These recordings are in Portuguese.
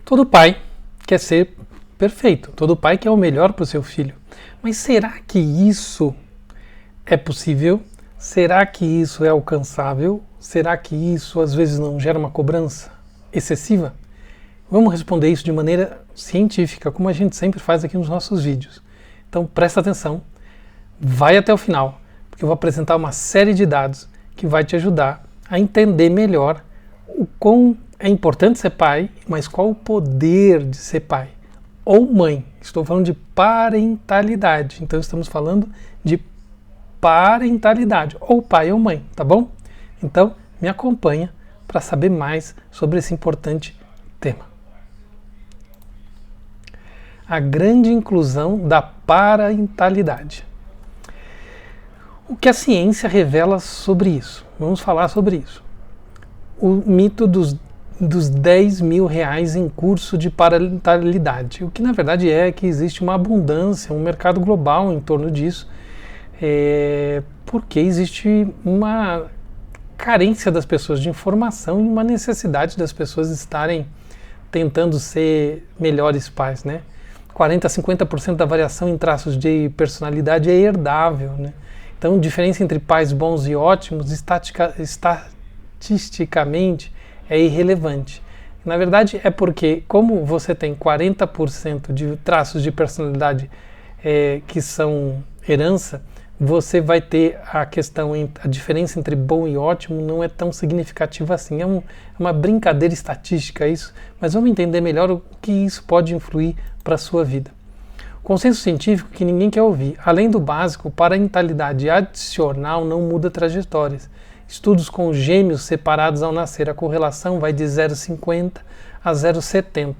Todo pai quer ser perfeito, todo pai quer o melhor para o seu filho. Mas será que isso é possível? Será que isso é alcançável? Será que isso às vezes não gera uma cobrança excessiva? Vamos responder isso de maneira científica, como a gente sempre faz aqui nos nossos vídeos. Então presta atenção, vai até o final, porque eu vou apresentar uma série de dados que vai te ajudar a entender melhor o quão é importante ser pai, mas qual o poder de ser pai ou mãe. Estou falando de parentalidade, então estamos falando de parentalidade, ou pai ou mãe, tá bom? Então me acompanha para saber mais sobre esse importante tema. A grande inclusão da parentalidade. O que a ciência revela sobre isso? Vamos falar sobre isso. O mito dos 10 mil reais em curso de parentalidade. O que na verdade é que existe uma abundância, um mercado global em torno disso, porque existe uma carência das pessoas de informação e uma necessidade das pessoas estarem tentando ser melhores pais, né? 40 a 50% da variação em traços de personalidade é herdável, né? Então, a diferença entre pais bons e ótimos, estatisticamente, é irrelevante. Na verdade, é porque, como você tem 40% de traços de personalidade que são herança, você vai ter a diferença entre bom e ótimo não é tão significativa assim. É uma brincadeira estatística isso, mas vamos entender melhor o que isso pode influir para a sua vida. Consenso científico que ninguém quer ouvir. Além do básico, parentalidade adicional não muda trajetórias. Estudos com gêmeos separados ao nascer, a correlação vai de 0,50 a 0,70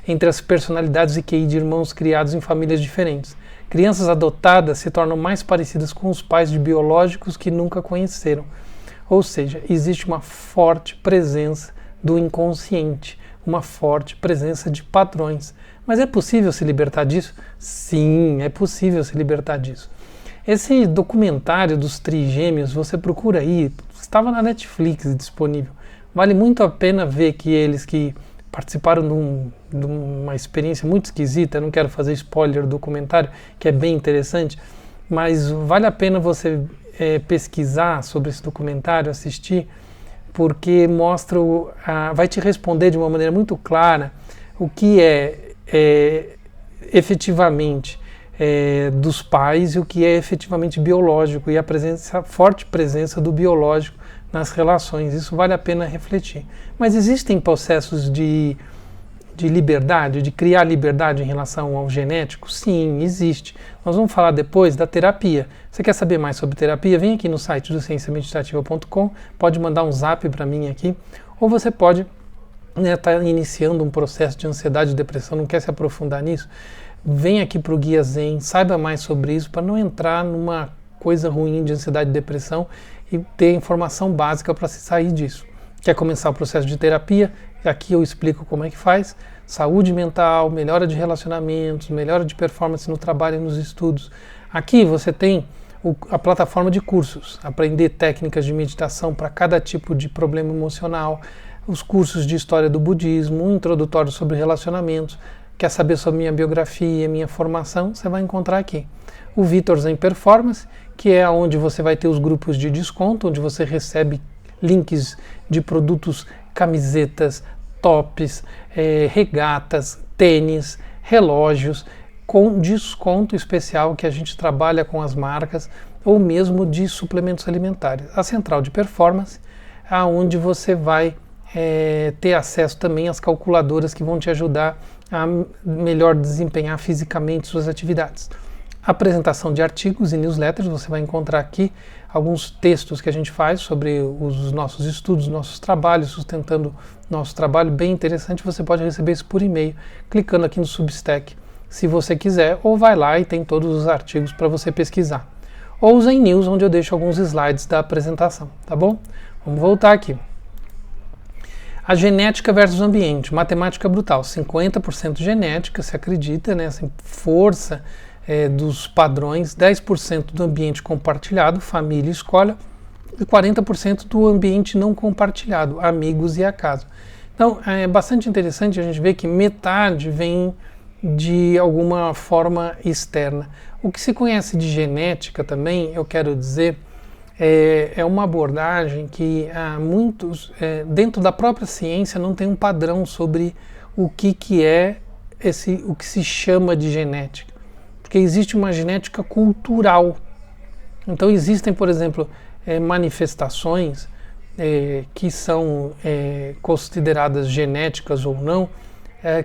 entre as personalidades e QI de irmãos criados em famílias diferentes. Crianças adotadas se tornam mais parecidas com os pais biológicos que nunca conheceram. Ou seja, existe uma forte presença do inconsciente, uma forte presença de padrões. Mas é possível se libertar disso? Sim, é possível se libertar disso. Esse documentário dos trigêmeos, você procura aí, estava na Netflix disponível. Vale muito a pena ver que eles que participaram de uma experiência muito esquisita, eu não quero fazer spoiler do documentário, que é bem interessante, mas vale a pena você pesquisar sobre esse documentário, assistir, porque mostra, vai te responder de uma maneira muito clara o que efetivamente dos pais e o que é efetivamente biológico e a forte presença do biológico nas relações. Isso vale a pena refletir. Mas existem processos de liberdade, de criar liberdade em relação ao genético? Sim, existe. Nós vamos falar depois da terapia. Você quer saber mais sobre terapia? Vem aqui no site do cienciameditativa.com, pode mandar um zap para mim aqui, ou você pode estar iniciando um processo de ansiedade e depressão, não quer se aprofundar nisso? Vem aqui para o Guia Zen, saiba mais sobre isso para não entrar numa coisa ruim de ansiedade e depressão e ter informação básica para se sair disso. Quer começar o processo de terapia? Aqui eu explico como é que faz. Saúde mental, melhora de relacionamentos, melhora de performance no trabalho e nos estudos. Aqui você tem a plataforma de cursos, aprender técnicas de meditação para cada tipo de problema emocional, os cursos de história do budismo, um introdutório sobre relacionamentos. Quer saber sobre minha biografia, minha formação? Você vai encontrar aqui. O Vitor Zen Performance, que é onde você vai ter os grupos de desconto, onde você recebe links de produtos, camisetas, tops, regatas, tênis, relógios, com desconto especial que a gente trabalha com as marcas, ou mesmo de suplementos alimentares. A Central de Performance, onde você vai ter acesso também às calculadoras que vão te ajudar a melhor desempenhar fisicamente suas atividades. Apresentação de artigos e newsletters, você vai encontrar aqui alguns textos que a gente faz sobre os nossos estudos, nossos trabalhos, sustentando nosso trabalho, bem interessante. Você pode receber isso por e-mail, clicando aqui no Substack, se você quiser, ou vai lá e tem todos os artigos para você pesquisar. Ou Zen News, onde eu deixo alguns slides da apresentação, tá bom? Vamos voltar aqui. A genética versus ambiente, matemática brutal, 50% genética, se acredita, né, essa força dos padrões, 10% do ambiente compartilhado, família e escola, e 40% do ambiente não compartilhado, amigos e a casa. Então, é bastante interessante a gente ver que metade vem de alguma forma externa. O que se conhece de genética também, eu quero dizer, é uma abordagem que muitos, dentro da própria ciência, não tem um padrão sobre o que é o que se chama de genética. Porque existe uma genética cultural. Então existem, por exemplo, manifestações que são consideradas genéticas ou não,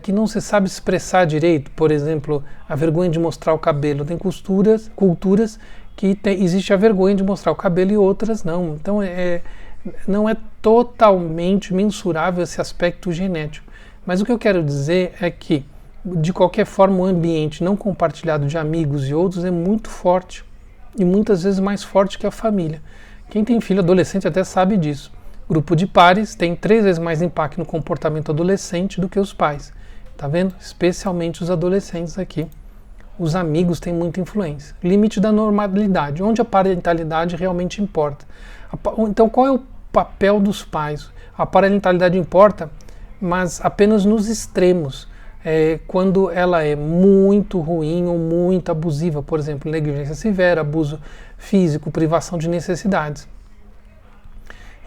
que não se sabe expressar direito. Por exemplo, a vergonha de mostrar o cabelo. Tem culturas que existe a vergonha de mostrar o cabelo e outras não. Então não é totalmente mensurável esse aspecto genético. Mas o que eu quero dizer é que, de qualquer forma, o ambiente não compartilhado de amigos e outros é muito forte. E muitas vezes mais forte que a família. Quem tem filho adolescente até sabe disso. Grupo de pares tem 3 vezes mais impacto no comportamento adolescente do que os pais. Tá vendo? Especialmente os adolescentes aqui. Os amigos têm muita influência. Limite da normalidade, onde a parentalidade realmente importa. Então, qual é o papel dos pais? A parentalidade importa, mas apenas nos extremos. Quando ela é muito ruim ou muito abusiva, por exemplo, negligência severa, abuso físico, privação de necessidades.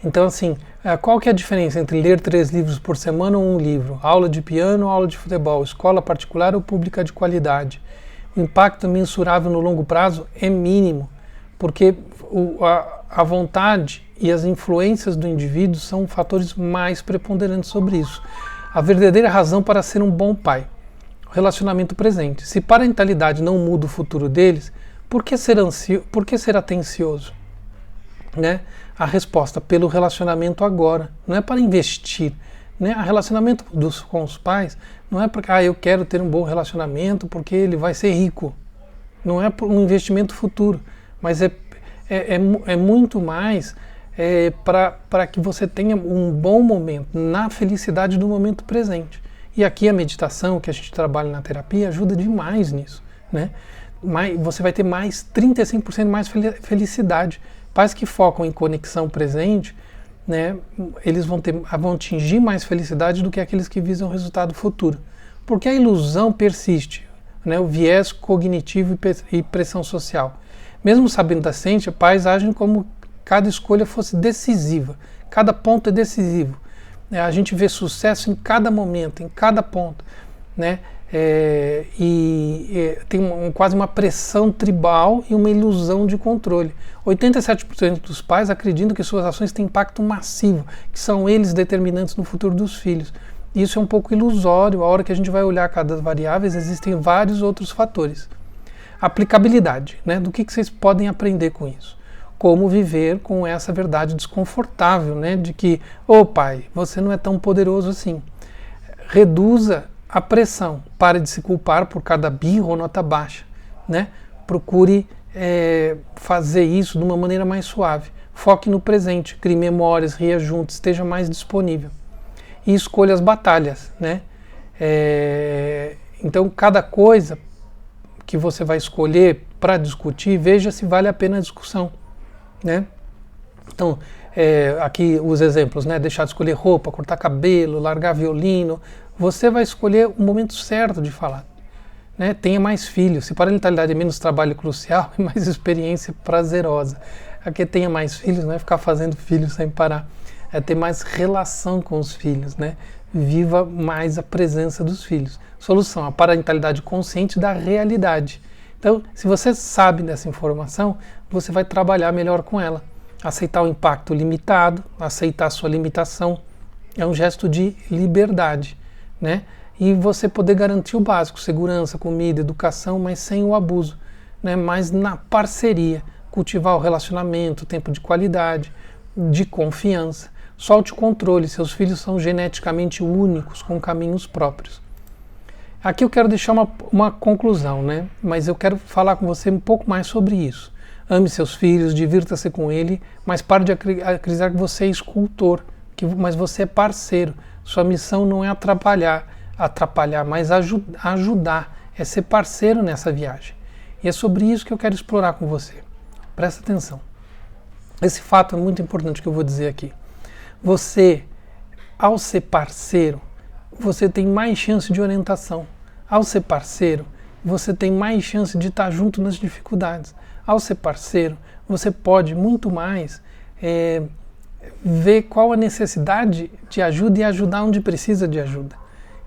Então, assim, qual que é a diferença entre ler 3 livros por semana ou 1 livro? Aula de piano ou aula de futebol? Escola particular ou pública de qualidade? O impacto mensurável no longo prazo é mínimo, porque a vontade e as influências do indivíduo são fatores mais preponderantes sobre isso. A verdadeira razão para ser um bom pai, o relacionamento presente. Se parentalidade não muda o futuro deles, por que ser atencioso? Né? A resposta, pelo relacionamento agora, não é para investir. Né? O relacionamento com os pais não é porque eu quero ter um bom relacionamento porque ele vai ser rico. Não é um investimento futuro, mas é muito mais para que você tenha um bom momento, na felicidade do momento presente. E aqui a meditação, que a gente trabalha na terapia, ajuda demais nisso. Né? Você vai ter mais 35% mais felicidade. Pais que focam em conexão presente, né, eles vão atingir mais felicidade do que aqueles que visam o resultado futuro. Porque a ilusão persiste, né, o viés cognitivo e pressão social. Mesmo sabendo da ciência, pais agem como cada escolha fosse decisiva. Cada ponto é decisivo. A gente vê sucesso em cada momento, em cada ponto. Né? Tem quase uma pressão tribal e uma ilusão de controle. 87% dos pais acreditam que suas ações têm impacto massivo, que são eles determinantes no futuro dos filhos. Isso é um pouco ilusório. A hora que a gente vai olhar cada variável, existem vários outros fatores. Aplicabilidade, né? Do que vocês podem aprender com isso? Como viver com essa verdade desconfortável, né? De que, pai, você não é tão poderoso assim. Reduza a pressão, pare de se culpar por cada birra ou nota baixa, né? Procure fazer isso de uma maneira mais suave. Foque no presente, crie memórias, ria junto, esteja mais disponível. E escolha as batalhas, né? Então, cada coisa que você vai escolher para discutir, veja se vale a pena a discussão, né? Então, aqui os exemplos, né? Deixar de escolher roupa, cortar cabelo, largar violino. Você vai escolher o momento certo de falar. Né? Tenha mais filhos. Se parentalidade é menos trabalho crucial, é mais experiência prazerosa. Aqui tenha mais filhos, não é ficar fazendo filhos sem parar. É ter mais relação com os filhos. Né? Viva mais a presença dos filhos. Solução, a parentalidade consciente da realidade. Então, se você sabe dessa informação, você vai trabalhar melhor com ela. Aceitar o impacto limitado, aceitar a sua limitação, é um gesto de liberdade. Né? E você poder garantir o básico, segurança, comida, educação, mas sem o abuso, né? Mas na parceria, cultivar o relacionamento, tempo de qualidade, de confiança. Solte o controle, seus filhos são geneticamente únicos, com caminhos próprios. Aqui eu quero deixar uma conclusão, né? Mas eu quero falar com você um pouco mais sobre isso. Ame seus filhos, divirta-se com ele, mas pare de acreditar que você é escultor, mas você é parceiro. Sua missão não é atrapalhar, mas ajudar, é ser parceiro nessa viagem. E é sobre isso que eu quero explorar com você. Presta atenção. Esse fato é muito importante que eu vou dizer aqui. Você Ao ser parceiro, você tem mais chance de orientação. Ao ser parceiro, você tem mais chance de estar junto nas dificuldades. Ao ser parceiro, você pode muito mais ver qual a necessidade de ajuda e ajudar onde precisa de ajuda.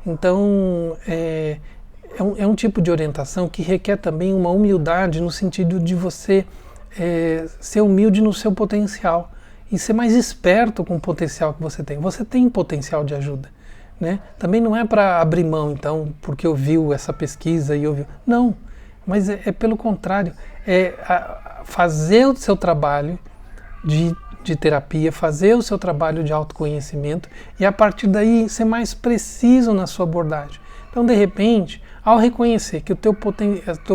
Então, é um tipo de orientação que requer também uma humildade no sentido de você ser humilde no seu potencial e ser mais esperto com o potencial que você tem. Você tem potencial de ajuda, né? Também não é para abrir mão, então, porque ouviu essa pesquisa e ouviu. Não, mas é pelo contrário, fazer o seu trabalho de terapia, fazer o seu trabalho de autoconhecimento e a partir daí ser mais preciso na sua abordagem. Então, de repente, ao reconhecer que o teu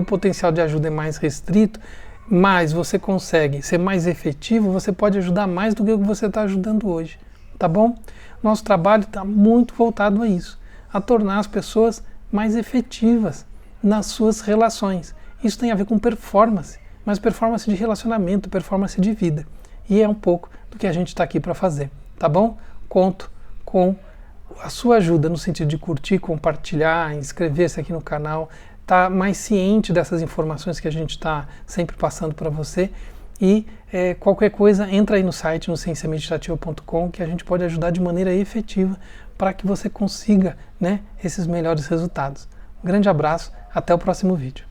potencial de ajuda é mais restrito, mas você consegue ser mais efetivo, você pode ajudar mais do que o que você está ajudando hoje, tá bom? Nosso trabalho está muito voltado a isso, a tornar as pessoas mais efetivas nas suas relações. Isso tem a ver com performance, mas performance de relacionamento, performance de vida. E é um pouco do que a gente está aqui para fazer, tá bom? Conto com a sua ajuda no sentido de curtir, compartilhar, inscrever-se aqui no canal, tá mais ciente dessas informações que a gente está sempre passando para você e qualquer coisa, entra aí no site, no cienciameditativa.com, que a gente pode ajudar de maneira efetiva para que você consiga, né, esses melhores resultados. Um grande abraço, até o próximo vídeo.